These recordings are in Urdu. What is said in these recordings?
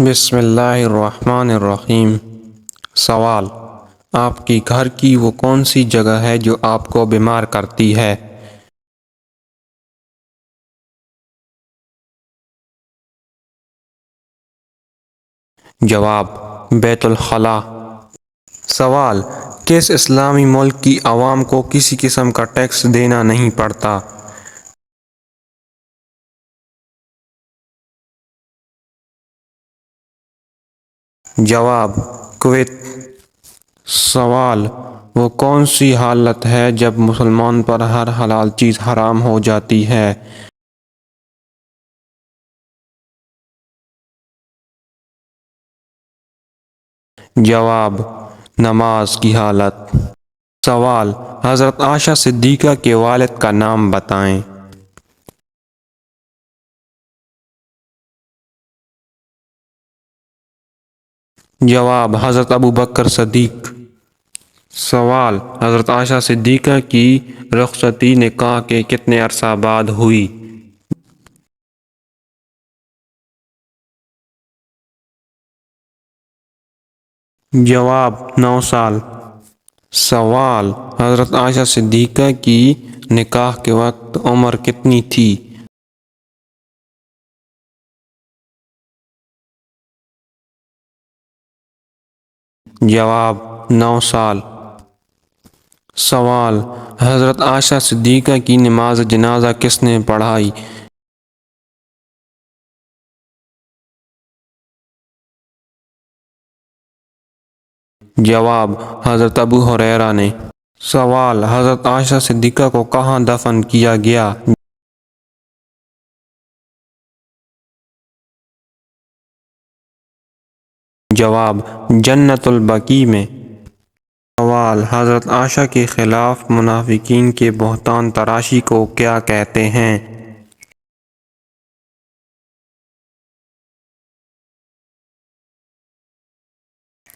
بسم اللہ الرحمن الرحیم۔ سوال: آپ کی گھر کی وہ کون سی جگہ ہے جو آپ کو بیمار کرتی ہے؟ جواب: بیت الخلاء۔ سوال: کس اسلامی ملک کی عوام کو کسی قسم کا ٹیکس دینا نہیں پڑتا؟ جواب: کویت۔ سوال: وہ کون سی حالت ہے جب مسلمان پر ہر حلال چیز حرام ہو جاتی ہے؟ جواب: نماز کی حالت۔ سوال: حضرت عائشہ صدیقہ کے والد کا نام بتائیں۔ جواب: حضرت ابوبکر صدیق۔ سوال: حضرت عائشہ صدیقہ کی رخصتی نکاح کے کتنے عرصہ بعد ہوئی؟ جواب: 9 سال۔ سوال: حضرت عائشہ صدیقہ کی نکاح کے وقت عمر کتنی تھی؟ جواب: 9 سال۔ سوال: حضرت عائشہ صدیقہ کی نماز جنازہ کس نے پڑھائی؟ جواب: حضرت ابو ہریرہ نے۔ سوال: حضرت عائشہ صدیقہ کو کہاں دفن کیا گیا؟ جواب: جنت البقیع میں۔ سوال: حضرت عائشہ کے خلاف منافقین کے بہتان تراشی کو کیا کہتے ہیں؟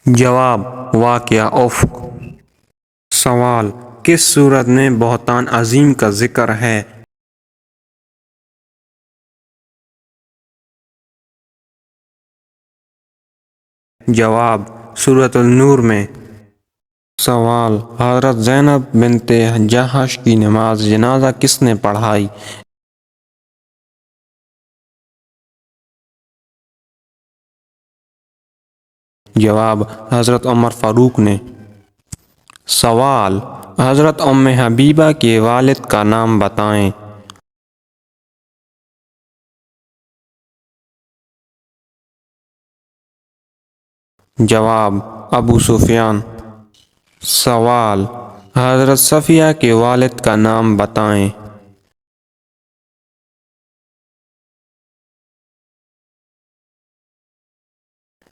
جواب: واقعہ افق۔ سوال: کس سورت میں بہتان عظیم کا ذکر ہے؟ جواب: سورۃ النور میں۔ سوال: حضرت زینب بنت جحش کی نماز جنازہ کس نے پڑھائی؟ جواب: حضرت عمر فاروق نے۔ سوال: حضرت ام حبیبہ کے والد کا نام بتائیں۔ جواب: ابو سفیان۔ سوال: حضرت صفیہ کے والد کا نام بتائیں۔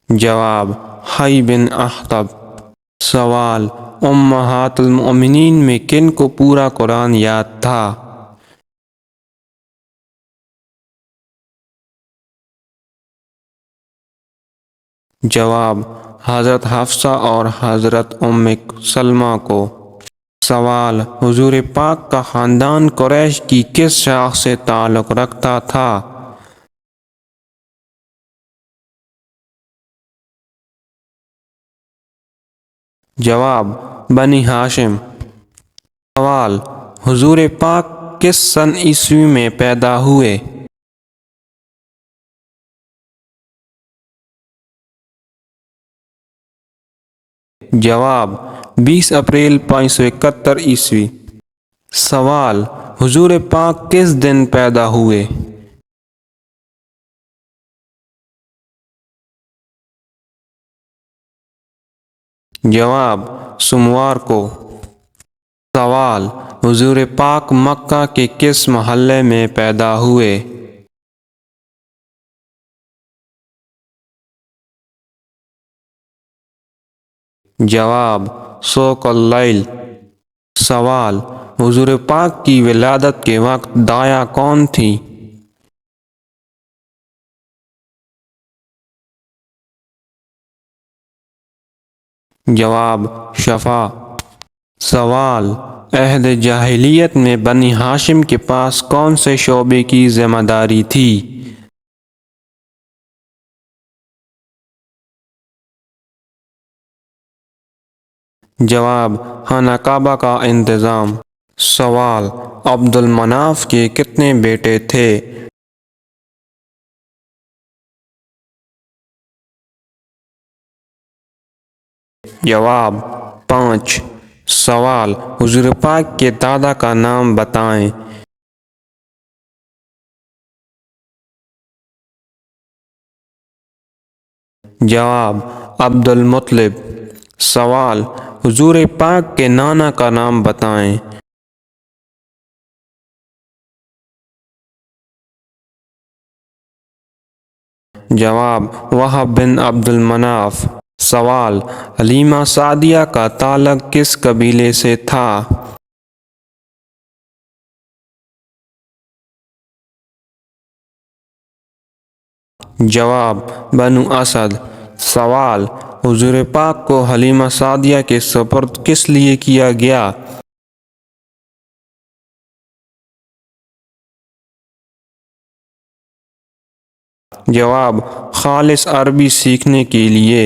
جواب: حی بن اخطب۔ سوال: امہات المؤمنین میں کن کو پورا قرآن یاد تھا؟ جواب: حضرت حفصہ اور حضرت ام سلمہ کو۔ سوال: حضور پاک کا خاندان قریش کی کس شاخ سے تعلق رکھتا تھا؟ جواب: بنی ہاشم۔ سوال: حضور پاک کس سن عیسوی میں پیدا ہوئے؟ جواب: 20 اپریل 571 عیسوی۔ سوال: حضور پاک کس دن پیدا ہوئے؟ جواب: سوموار کو۔ سوال: حضور پاک مکہ کے کس محلے میں پیدا ہوئے؟ جواب: سوق اللیل۔ سوال: حضور پاک کی ولادت کے وقت داعیہ کون تھی؟ جواب: شفا۔ سوال: عہد جاہلیت میں بنی ہاشم کے پاس کون سے شعبے کی ذمہ داری تھی؟ جواب: خانہ کعبہ کا انتظام۔ سوال: عبد المناف کے کتنے بیٹے تھے؟ جواب: 5۔ سوال: حضور پاک کے دادا کا نام بتائیں۔ جواب: عبد المطلب۔ سوال: حضور پاک کے نانا کا نام بتائیں۔ جواب: وہب بن عبد المناف۔ سوال: حلیمہ سعدیہ کا تعلق کس قبیلے سے تھا؟ جواب: بنو اسد۔ سوال: حضور پاک کو حلیمہ سعدیہ کے سپرد کس لیے کیا گیا؟ جواب: خالص عربی سیکھنے کے لیے۔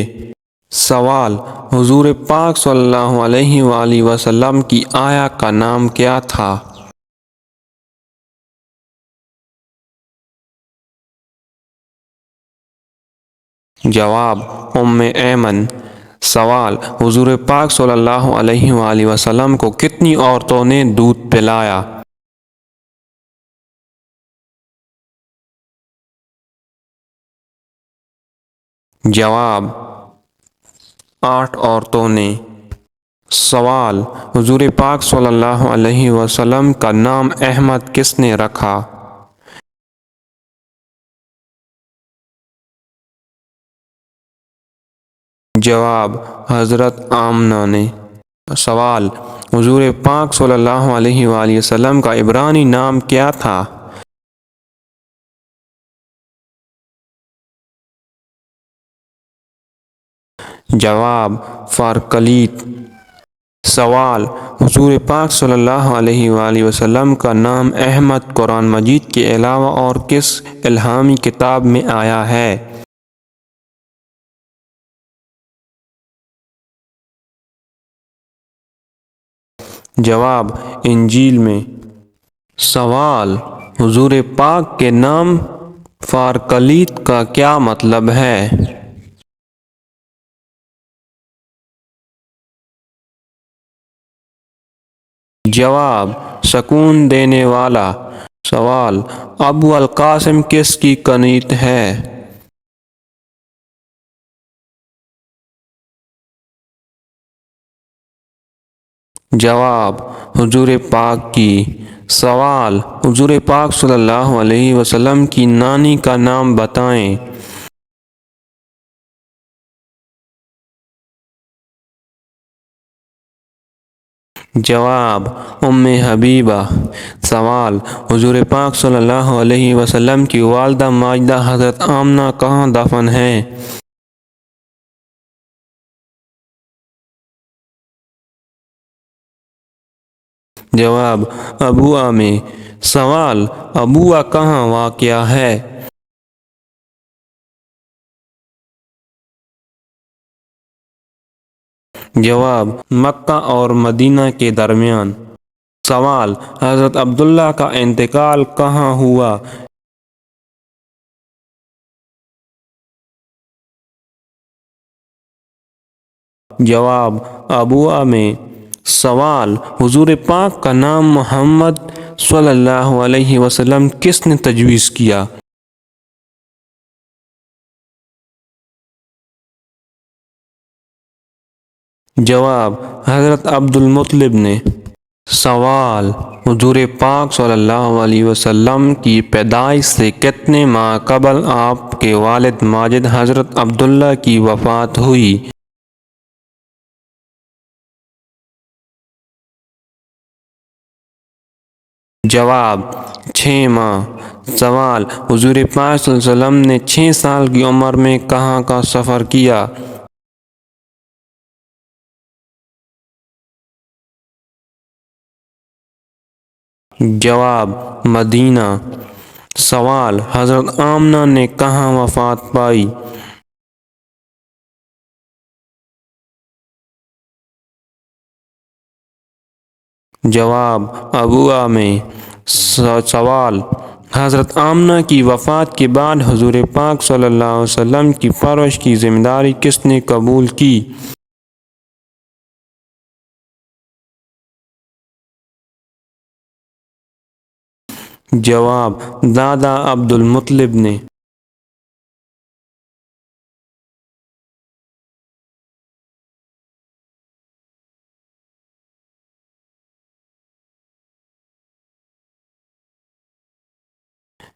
سوال: حضور پاک صلی اللہ علیہ وآلہ وسلم کی آیا کا نام کیا تھا؟ جواب: ام ایمن۔ سوال: حضور پاک صلی اللہ علیہ وآلہ وسلم کو کتنی عورتوں نے دودھ پلایا؟ جواب: 8 عورتوں نے۔ سوال: حضور پاک صلی اللہ علیہ وسلم کا نام احمد کس نے رکھا؟ جواب: حضرت آمنہ نے۔ سوال: حضور پاک صلی اللہ علیہ وآلہ وسلم کا عبرانی نام کیا تھا؟ جواب: فارکلیت۔ سوال: حضور پاک صلی اللہ علیہ وآلہ وسلم کا نام احمد قرآن مجید کے علاوہ اور کس الہامی کتاب میں آیا ہے؟ جواب: انجیل میں۔ سوال: حضور پاک کے نام فارکلیت کا کیا مطلب ہے؟ جواب: سکون دینے والا۔ سوال: ابو القاسم کس کی کنیت ہے؟ جواب: حضور پاک کی۔ سوال: حضور پاک صلی اللہ علیہ وسلم کی نانی کا نام بتائیں۔ جواب: ام حبیبہ۔ سوال: حضور پاک صلی اللہ علیہ وسلم کی والدہ ماجدہ حضرت آمنہ کہاں دفن ہیں؟ جواب: ابوہ میں۔ سوال: ابوہ کہاں واقع ہے؟ جواب: مکہ اور مدینہ کے درمیان۔ سوال: حضرت عبداللہ کا انتقال کہاں ہوا؟ جواب: ابوہ میں۔ سوال: حضور پاک کا نام محمد صلی اللہ علیہ وسلم کس نے تجویز کیا؟ جواب: حضرت عبد المطلب نے۔ سوال: حضور پاک صلی اللہ علیہ وسلم کی پیدائش سے کتنے ماہ قبل آپ کے والد ماجد حضرت عبداللہ کی وفات ہوئی؟ جواب: 6 ماہ۔ سوال: حضور پاک صلی اللہ علیہ وسلم نے 6 سال کی عمر میں کہاں کا سفر کیا؟ جواب: مدینہ۔ سوال: حضرت آمنہ نے کہاں وفات پائی؟ جواب ابوا میں سوال حضرت آمنہ کی وفات کے بعد حضور پاک صلی اللہ علیہ وسلم کی پرورش کی ذمہ داری کس نے قبول کی؟ جواب دادا عبد المطلب نے۔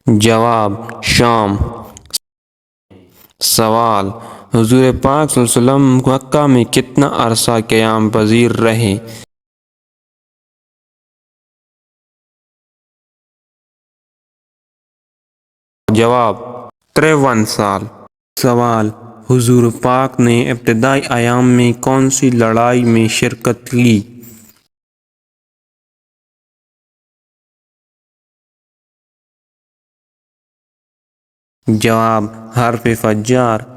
جواب شام۔ سوال حضور پاک صلی اللہ علیہ وسلم مکہ میں کتنا عرصہ قیام پذیر رہے؟ جواب 53 سال۔ سوال حضور پاک نے ابتدائی ایام میں کون سی لڑائی میں شرکت کی؟ جواب حرب فجار۔